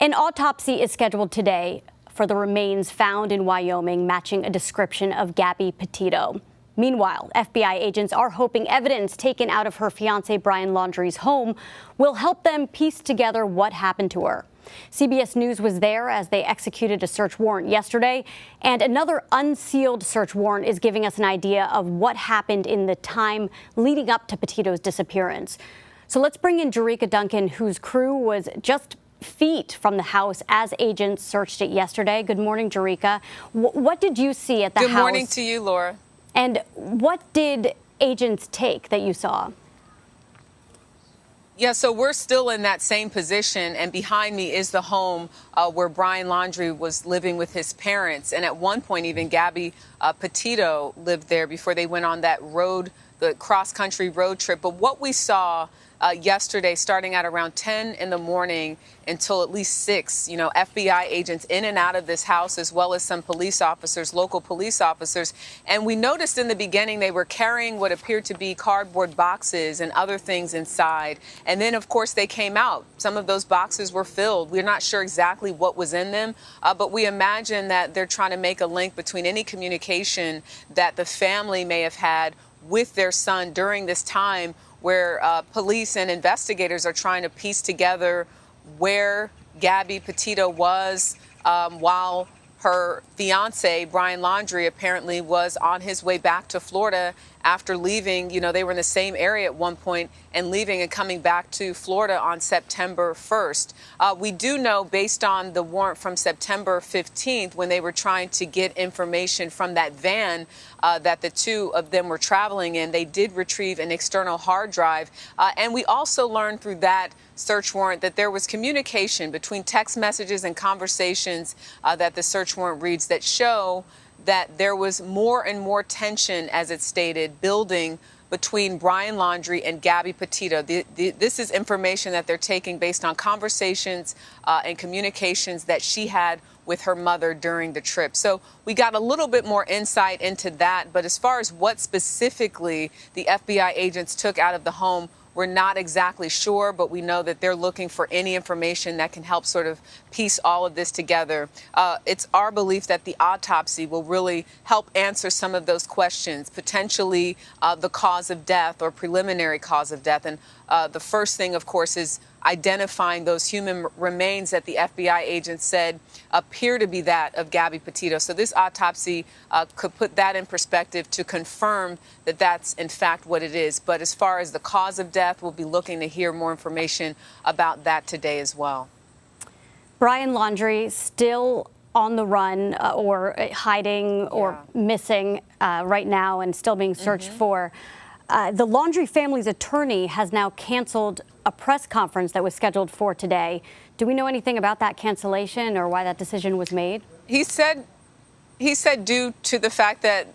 An autopsy is scheduled today for the remains found in Wyoming, matching a description of Gabby Petito. Meanwhile, FBI agents are hoping evidence taken out of her fiancé Brian Laundrie's home will help them piece together what happened to her. CBS News was there as they executed a search warrant yesterday, and another unsealed search warrant is giving us an idea of what happened in the time leading up to Petito's disappearance. So let's bring in Jericka Duncan, whose crew was just feet from the house as agents searched it yesterday. Good morning, Jericka. What did you see at the house? Good morning to you, Laura. And what did agents take that you saw? Yeah, so we're still in that same position, and behind me is the home where Brian Laundrie was living with his parents. And at one point, even Gabby Petito lived there before they went on that road, the cross-country road trip. But what we saw yesterday, starting at around 10 in the morning until at least 6, FBI agents in and out of this house, as well as some police officers, local police officers. And we noticed in the beginning they were carrying what appeared to be cardboard boxes and other things inside. And then, of course, they came out. Some of those boxes were filled. We're not sure exactly what was in them, but we imagine that they're trying to make a link between any communication that the family may have had with their son during this time, where police and investigators are trying to piece together where Gabby Petito was while her fiancé, Brian Laundrie, apparently was on his way back to Florida after leaving. They were in the same area at one point and leaving and coming back to Florida on September 1st. We do know, based on the warrant from September 15th, when they were trying to get information from that van that the two of them were traveling in, they did retrieve an external hard drive. And we also learned through that search warrant that there was communication between text messages and conversations that the search warrant reads that show that there was more and more tension, as it stated, building between Brian Laundrie and Gabby Petito. This is information that they're taking based on conversations and communications that she had with her mother during the trip. So we got a little bit more insight into that. But as far as what specifically the FBI agents took out of the home, we're not exactly sure, but we know that they're looking for any information that can help sort of piece all of this together. It's our belief that the autopsy will really help answer some of those questions, potentially the cause of death or preliminary cause of death. And the first thing, of course, is identifying those human remains that the FBI agents said appear to be that of Gabby Petito. So this autopsy could put that in perspective to confirm that that's in fact what it is. But as far as the cause of death, we'll be looking to hear more information about that today as well. Brian Laundrie still on the run or hiding or missing right now and still being searched for. The Laundrie family's attorney has now canceled a press conference that was scheduled for today. Do we know anything about that cancellation or why that decision was made? He said due to the fact that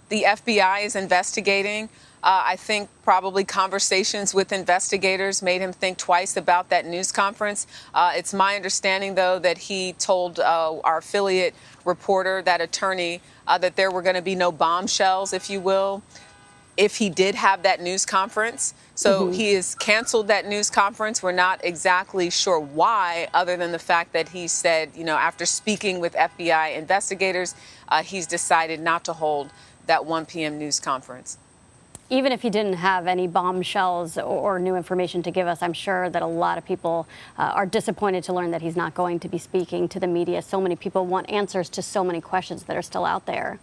the FBI is investigating. I think probably conversations with investigators made him think twice about that news conference. It's my understanding, though, that he told our affiliate reporter, that attorney, that there were going to be no bombshells, if you will, if he did have that news conference. So he has canceled that news conference. We're not exactly sure why, other than the fact that he said, after speaking with FBI investigators, he's decided not to hold that 1 p.m. news conference. Even if he didn't have any bombshells or new information to give us, I'm sure that a lot of people are disappointed to learn that he's not going to be speaking to the media. So many people want answers to so many questions that are still out there.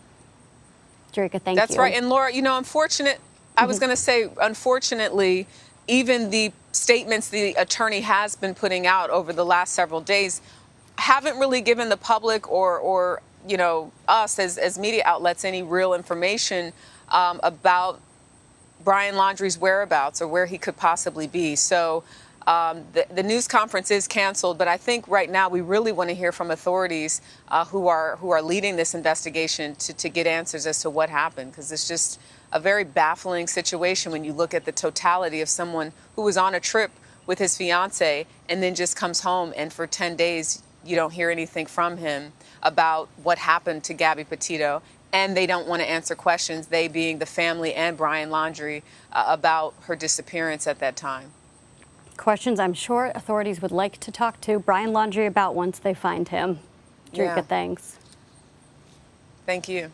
Jericka, thank you. That's right. And Laura, I was going to say, unfortunately, even the statements the attorney has been putting out over the last several days haven't really given the public or us as media outlets any real information about Brian Laundrie's whereabouts or where he could possibly be. So the news conference is canceled, but I think right now we really want to hear from authorities who are leading this investigation to get answers as to what happened, because it's just a very baffling situation when you look at the totality of someone who was on a trip with his fiancé and then just comes home, and for 10 days you don't hear anything from him about what happened to Gabby Petito. And they don't want to answer questions, they being the family and Brian Laundrie, about her disappearance at that time. Questions I'm sure authorities would like to talk to Brian Laundrie about once they find him. Jericka, Yeah. thanks. Thank you.